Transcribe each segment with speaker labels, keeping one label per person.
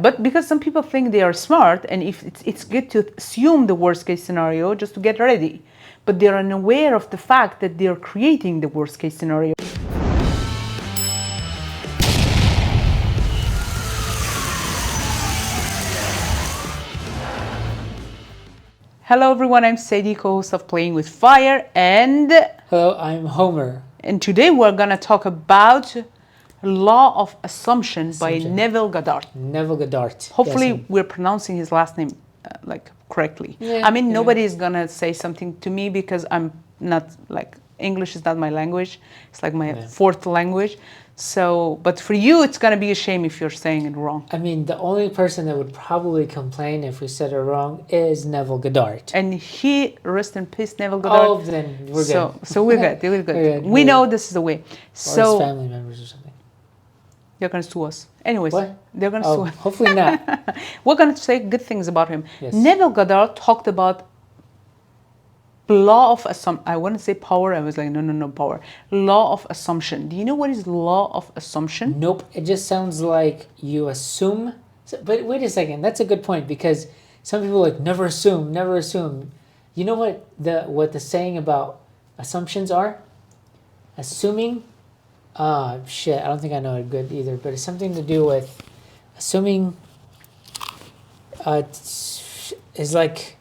Speaker 1: But because some people think they are smart, and if it's good to assume the worst case scenario just to get ready, but they're unaware of the fact that they're creating the worst case scenario. Hello everyone, I'm Sadie, co-host of Playing with Fire, and
Speaker 2: hello, I'm Homer.
Speaker 1: And today we're gonna talk about Law of Assumption by Neville Goddard.
Speaker 2: Neville Goddard.
Speaker 1: Hopefully we're pronouncing his last name correctly.
Speaker 2: Yeah,
Speaker 1: I mean, nobody is gonna say something to me because I'm not English is not my language. It's like my fourth language. So, but for you, it's gonna be a shame if you're saying it wrong.
Speaker 2: I mean, the only person that would probably complain if we said it wrong is Neville Goddard.
Speaker 1: And he, rest in peace, Neville Goddard.
Speaker 2: Oh, then we're good.
Speaker 1: So we're good. We're good. We know this is the way.
Speaker 2: Or
Speaker 1: so
Speaker 2: his family members or something.
Speaker 1: They're gonna sue us. Anyways,
Speaker 2: what?
Speaker 1: They're gonna sue us.
Speaker 2: Hopefully not.
Speaker 1: We're gonna say good things about him.
Speaker 2: Yes.
Speaker 1: Neville Goddard talked about law of assumption. I want to say power. I was like, no, power. Law of assumption. Do you know what is law of assumption?
Speaker 2: Nope. It just sounds like you assume. But wait a second. That's a good point because some people never assume, never assume. You know what the saying about assumptions are? Assuming. Shit. I don't think I know it good either. But it's something to do with assuming. Is like.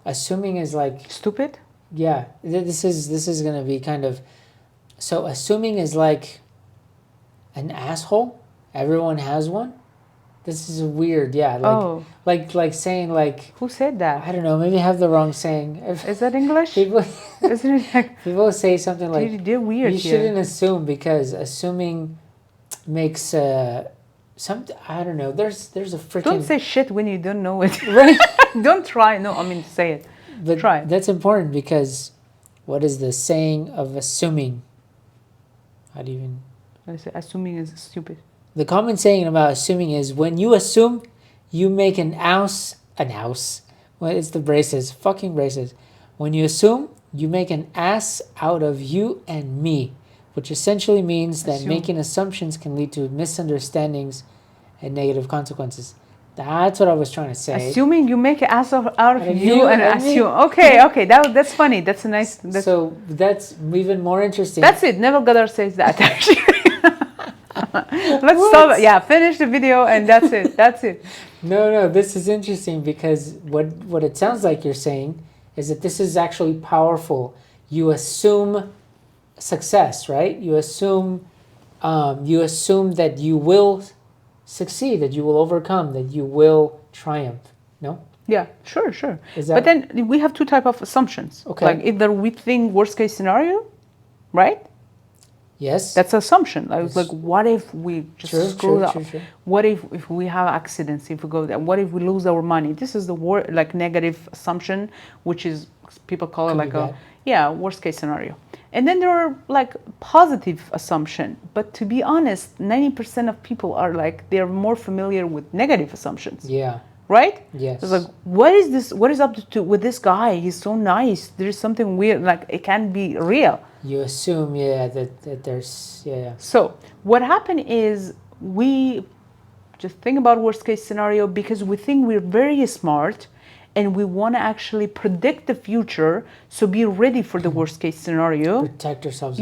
Speaker 2: Assuming is like
Speaker 1: stupid.
Speaker 2: Yeah, this is gonna be kind of. So assuming is like an asshole. Everyone has one. This is weird. Yeah, like saying like.
Speaker 1: Who said that?
Speaker 2: I don't know. Maybe I have the wrong saying.
Speaker 1: Is that English?
Speaker 2: People,
Speaker 1: isn't it like
Speaker 2: people say something like
Speaker 1: they're weird.
Speaker 2: You shouldn't assume because assuming makes something. I don't know. There's a freaking.
Speaker 1: Don't say shit when you don't know it.
Speaker 2: Right.
Speaker 1: Don't try. No, I mean say it.
Speaker 2: But
Speaker 1: try.
Speaker 2: That's important because what is the saying of assuming? How do you even?
Speaker 1: I say assuming is stupid.
Speaker 2: The common saying about assuming is when you assume, you make an ounce. Well, it's the braces, fucking braces. When you assume, you make an ass out of you and me, which essentially means that making assumptions can lead to misunderstandings and negative consequences. That's what I was trying to say.
Speaker 1: Assuming you make an ass out of you and assume. Okay, that's funny. That's a nice.
Speaker 2: So that's even more interesting.
Speaker 1: That's it. Neville Goddard says that actually. Let's stop. Yeah, finish the video and that's it. That's it.
Speaker 2: No, this is interesting because what it sounds like you're saying is that this is actually powerful. You assume success, right? You assume that you will succeed, that you will overcome, that you will triumph. No?
Speaker 1: Yeah, sure. But then we have two types of assumptions.
Speaker 2: Okay.
Speaker 1: Like either we think worst case scenario, right?
Speaker 2: Yes.
Speaker 1: That's an assumption. Like what if we just screw up?
Speaker 2: True.
Speaker 1: What if we have accidents? If we go there, what if we lose our money? This is the negative assumption, which is people call it worst case scenario. And then there are positive assumption. But to be honest, 90% of people are they're more familiar with negative assumptions.
Speaker 2: Yeah.
Speaker 1: Right?
Speaker 2: Yes.
Speaker 1: It's what is this? What is up to with this guy? He's so nice. There's something weird. It can't be real.
Speaker 2: You assume, that there's,
Speaker 1: So what happened is we just think about worst case scenario because we think we're very smart and we want to actually predict the future. So be ready for the worst case scenario.
Speaker 2: Protect ourselves.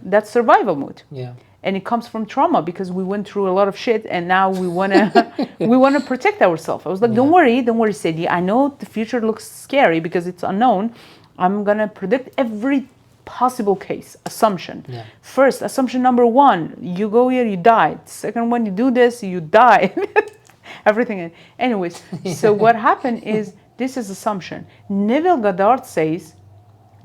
Speaker 1: That's survival mode.
Speaker 2: Yeah.
Speaker 1: And it comes from trauma because we went through a lot of shit and now we want to protect ourselves. I was like, don't worry, Sadie. I know the future looks scary because it's unknown. I'm going to predict every possible case. Assumption.
Speaker 2: Yeah.
Speaker 1: First, assumption number 1, you go here, you die. Second one, you do this, you die. Everything. Anyways, so what happened is this is assumption. Neville Goddard says,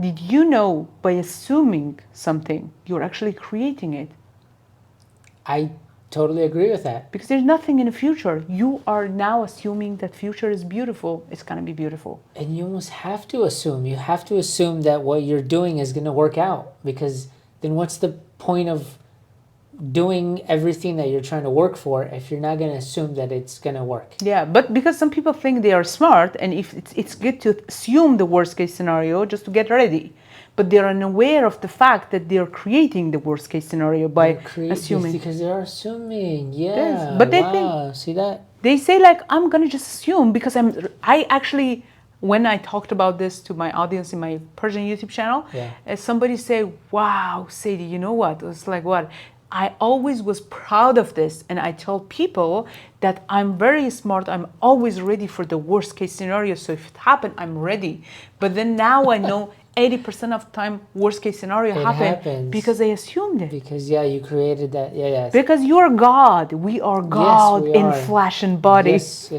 Speaker 1: did you know by assuming something, you're actually creating it?
Speaker 2: I totally agree with that.
Speaker 1: Because there's nothing in the future. You are now assuming that future is beautiful. It's going to be beautiful.
Speaker 2: And you almost have to assume. You have to assume that what you're doing is going to work out. Because then what's the point of doing everything that you're trying to work for if you're not going to assume that it's going to work?
Speaker 1: Yeah, but because some people think they are smart and if it's good to assume the worst case scenario just to get ready.
Speaker 2: But
Speaker 1: they're unaware of the fact that they're creating the worst case scenario by assuming.
Speaker 2: Because they're assuming, yeah.
Speaker 1: But they think,
Speaker 2: see that?
Speaker 1: They say like, I'm gonna just assume because I actually, when I talked about this to my audience in my Persian YouTube channel, somebody say, wow, Sadie, you know what? It was like, what? I always was proud of this, and I tell people that I'm very smart. I'm always ready for the worst case scenario. So if it happened, I'm ready. But then now I know 80% of the time worst case scenario happens because I assumed it.
Speaker 2: Because you created that. Yeah.
Speaker 1: Because you are God. We are God in flesh and body.
Speaker 2: Yes.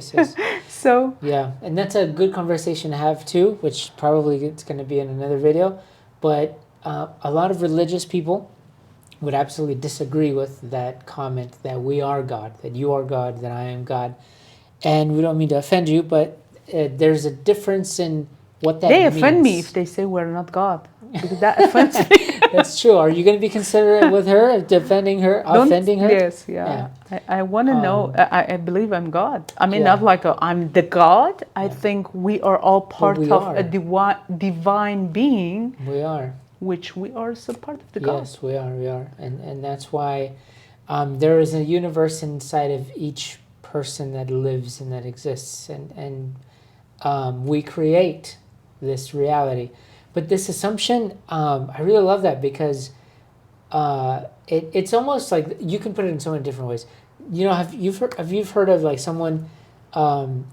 Speaker 1: So
Speaker 2: yeah, and that's a good conversation to have too, which probably it's going to be in another video. But a lot of religious people would absolutely disagree with that comment that we are God, that you are God, that I am God. And we don't mean to offend you, but there's a difference in what that means.
Speaker 1: They offend me if they say we're not God, because that offends me.
Speaker 2: That's true. Are you going to be considerate with her, defending her, offending her?
Speaker 1: Yes, yeah. I want to know, I believe I'm God. I mean, not like I'm the God. I think we are all part of a divine being.
Speaker 2: We are.
Speaker 1: Which we are still part of the God.
Speaker 2: Yes, we are. And that's why there is a universe inside of each person that lives and that exists. And we create this reality. But this assumption, I really love that because it's almost like you can put it in so many different ways. You know, have you heard of like someone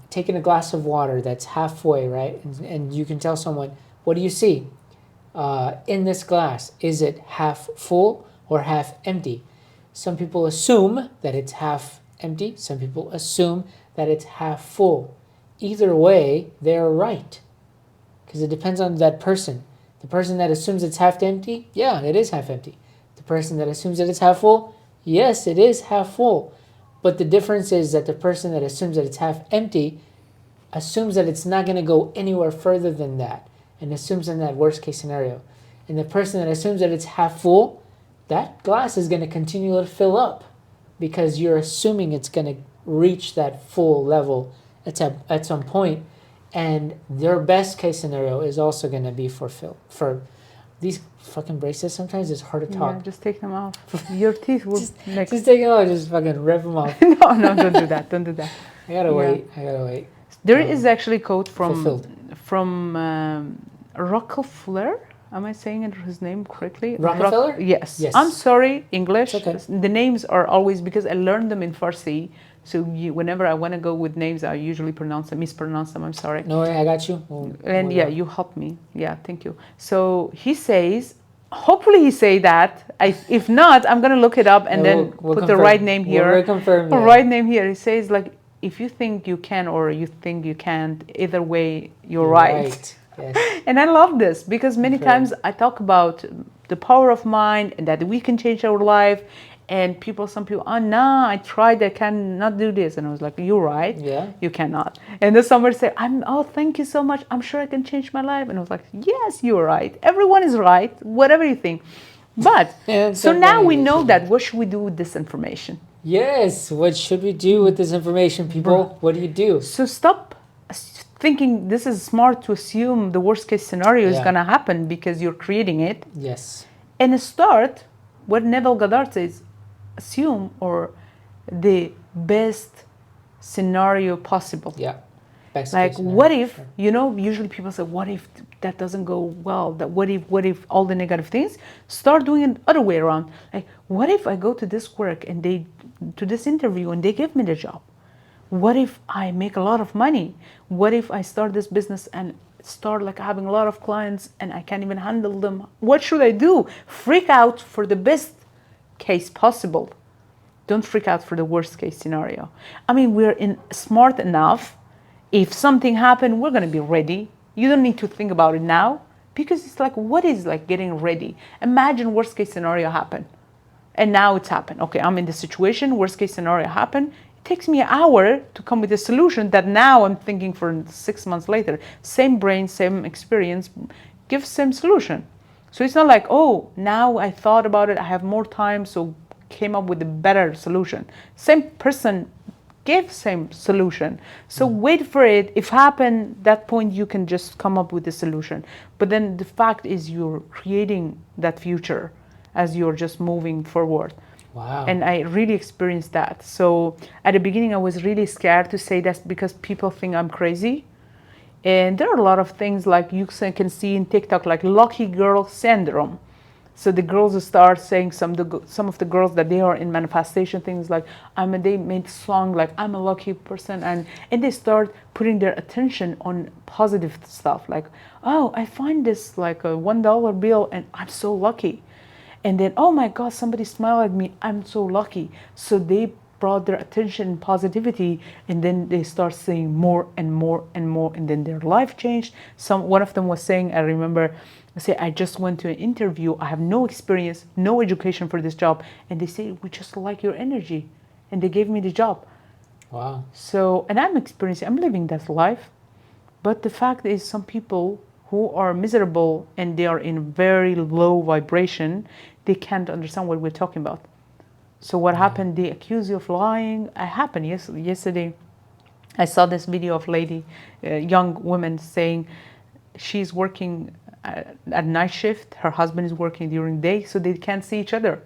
Speaker 2: taking a glass of water that's halfway, right? And you can tell someone, what do you see? In this glass, is it half full or half empty? Some people assume that it's half empty. Some people assume that it's half full. Either way, they're right. Because it depends on that person. The person that assumes it's half empty, yeah, it is half empty. The person that assumes that it's half full, yes, it is half full. But the difference is that the person that assumes that it's half empty assumes that it's not going to go anywhere further than that, and assumes in that worst case scenario. And the person that assumes that it's half full, that glass is going to continue to fill up because you're assuming it's going to reach that full level at some point. And their best case scenario is also going to be fulfilled. For these fucking braces, sometimes it's hard to talk.
Speaker 1: Yeah, just take them off. Your teeth will
Speaker 2: just take them off. Just fucking rip them off.
Speaker 1: No, don't do that. Don't do that.
Speaker 2: I gotta wait.
Speaker 1: There is actually a quote from Rockefeller. Am I saying his name correctly?
Speaker 2: Rockefeller?
Speaker 1: Yes. I'm sorry, English.
Speaker 2: It's okay.
Speaker 1: The names are always, because I learned them in Farsi. So whenever I want to go with names, I usually mispronounce them. I'm sorry.
Speaker 2: No worry, I got you.
Speaker 1: You helped me. Yeah, thank you. So he says, hopefully he say that. If not, I'm going to look it up and then we'll put the right name here.
Speaker 2: We'll reconfirm.
Speaker 1: The right name here. He says like, if you think you can or you think you can't, either way, you're right.
Speaker 2: Yes.
Speaker 1: And I love this because many times I talk about the power of mind and that we can change our life. And some people, I tried, I cannot do this. And I was like, you're right.
Speaker 2: Yeah.
Speaker 1: You cannot. And then somebody said, thank you so much. I'm sure I can change my life. And I was like, yes, you're right. Everyone is right, whatever you think. But, so now we know that. What should we do with this information?
Speaker 2: Yes, what should we do with this information, people? What do you do?
Speaker 1: So stop thinking this is smart to assume the worst case scenario is going to happen because you're creating it.
Speaker 2: Yes.
Speaker 1: And start what Neville Goddard says, assume the best scenario possible.
Speaker 2: Yeah. Best
Speaker 1: like what if, usually people say, what if that doesn't go well? That what if all the negative things? Start doing it other way around. Like, what if I go to this work and to this interview and they give me the job? What if I make a lot of money? What if I start this business and start like having a lot of clients and I can't even handle them? What should I do? Freak out for the best case possible. Don't freak out for the worst case scenario. I mean, we're smart enough. If something happened, we're going to be ready. You don't need to think about it now because it's like, what is like getting ready? Imagine worst case scenario happen. And now it's happened. Okay, I'm in the situation, worst case scenario happened. It takes me an hour to come with a solution that now I'm thinking for 6 months later. Same brain, same experience, gives same solution. So it's not like, now I thought about it, I have more time, so came up with a better solution. Same person gave same solution. So wait for it. If happen that point, you can just come up with the solution. But then the fact is you're creating that future as you're just moving forward.
Speaker 2: Wow.
Speaker 1: And I really experienced that. So at the beginning, I was really scared to say that because people think I'm crazy. And there are a lot of things like you can see in TikTok, like lucky girl syndrome. So the girls start saying some of the girls that they are in manifestation things like they made song like I'm a lucky person, and they start putting their attention on positive stuff like, oh, I find this like a $1 bill and I'm so lucky. And then, oh my God, somebody smiled at me, I'm so lucky. So they brought their attention and positivity, and then they start saying more and more and more, and then their life changed. One of them was saying, I remember, I just went to an interview, I have no experience, no education for this job, and they say, we just like your energy, and they gave me the job.
Speaker 2: Wow.
Speaker 1: So, and I'm living that life, but the fact is some people who are miserable and they are in very low vibration, they can't understand what we're talking about. So what happened? They accuse you of lying. It happened yesterday. I saw this video of lady, young woman saying she's working at night shift. Her husband is working during day, so they can't see each other.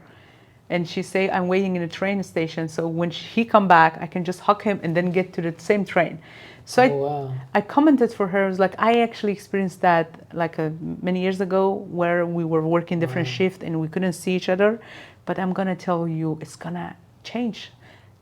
Speaker 1: And she say, I'm waiting in a train station, so when he come back, I can just hug him and then get to the same train. So I commented for her. I was like, I actually experienced that like many years ago, where we were working different shift and we couldn't see each other. But I'm gonna tell you, it's gonna change.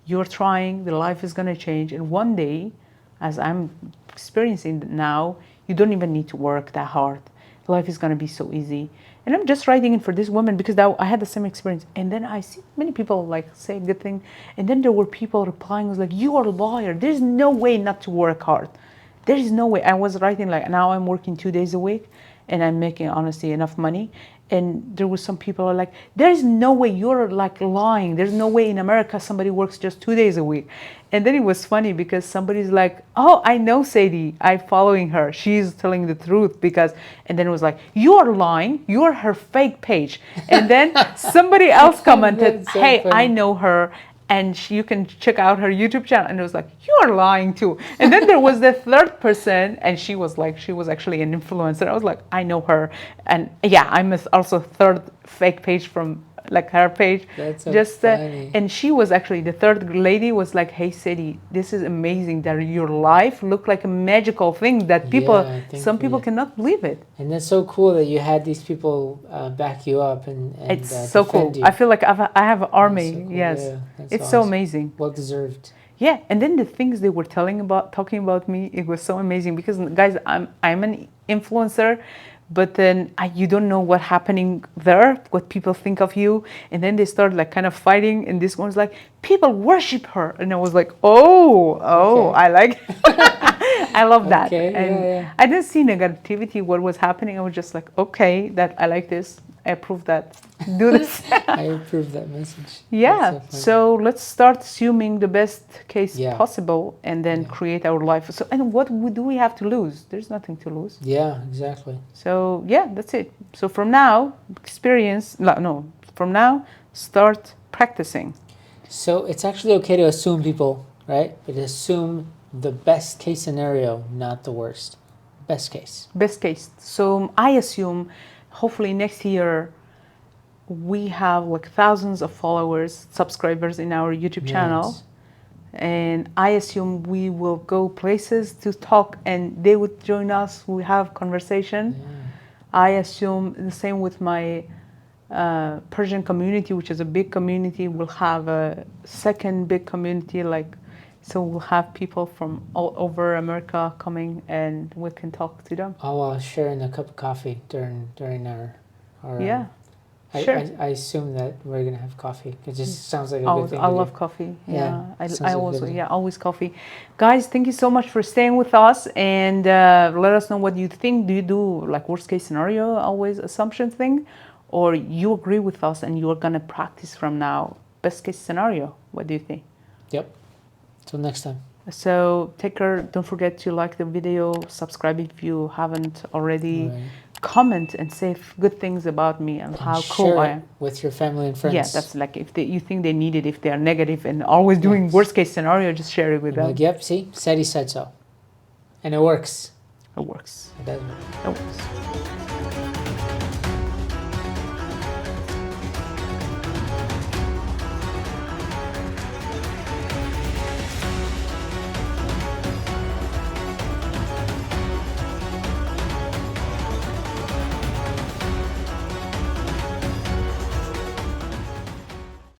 Speaker 1: You're trying, the life is gonna change, and one day, as I'm experiencing now, you don't even need to work that hard. Life is gonna be so easy. And I'm just writing in for this woman because I had the same experience. And then I see many people like say good thing. And then there were people replying, was like, you are a liar. There's no way not to work hard. There is no way. I was writing like, now I'm working 2 days a week and I'm making honestly enough money. And there was some people are like, there is no way, you're like lying. There's no way in America somebody works just 2 days a week. And then it was funny because somebody's like, oh, I know Sadie, I'm following her. She's telling the truth because, and then it was like, you are lying. You are her fake page. And then somebody else commented, so hey, funny. I know her. And you can check out her YouTube channel. And it was like, you are lying too. And then there was the third person, and she was actually an influencer. I was like, I know her. And yeah, I'm also third fake page from like her page.
Speaker 2: That's so funny.
Speaker 1: And she was actually, the third lady was like, hey Sadie, this is amazing that your life looked like a magical thing that some people cannot believe it.
Speaker 2: And that's so cool that you had these people back you up and
Speaker 1: it's so cool. You. I feel like I have an army. So cool. Yes, yeah, it's awesome. So amazing.
Speaker 2: Well deserved.
Speaker 1: Yeah, and then the things they were talking about me, it was so amazing because guys, I'm an influencer. But then you don't know what's happening there, what people think of you. And then they start like kind of fighting. And this one's like, people worship her. And I was like, okay. I like, I love that.
Speaker 2: Okay,
Speaker 1: and I didn't see negativity, what was happening. I was just like, okay, that I like this. I approve that. Do this.
Speaker 2: I approve that message.
Speaker 1: Yeah. So let's start assuming the best case possible and then create our life. So, and what do we have to lose? There's nothing to lose.
Speaker 2: Yeah, exactly.
Speaker 1: So yeah, that's it. So from now, start practicing.
Speaker 2: So it's actually okay to assume people, right? But assume the best case scenario, not the worst. Best case.
Speaker 1: Best case. So I assume hopefully next year we have like thousands of followers, subscribers in our YouTube channel. And I assume we will go places to talk and they would join us. We have conversation. Yeah. I assume the same with my Persian community, which is a big community. We'll have a second big community, so we'll have people from all over America coming and we can talk to them.
Speaker 2: I'll share in a cup of coffee during our
Speaker 1: yeah.
Speaker 2: Sure. I assume that we're gonna have coffee. It just sounds like a good thing.
Speaker 1: I love coffee. Yeah, I also always coffee. Guys, thank you so much for staying with us and let us know what you think. Do you do like worst case scenario, always assumption thing, or you agree with us and you are gonna practice from now best case scenario? What do you think?
Speaker 2: Yep. Till next time.
Speaker 1: So take care. Don't forget to like the video, subscribe if you haven't already. Right. comment and say good things about me and how cool
Speaker 2: share
Speaker 1: I
Speaker 2: it
Speaker 1: am.
Speaker 2: with your family and friends.
Speaker 1: Yeah, that's like if you think they need it, if they are negative and always doing worst case scenario, just share it with them.
Speaker 2: Like, yep, see, said he said so. And it works.
Speaker 1: It works.
Speaker 2: It does work.
Speaker 1: It works.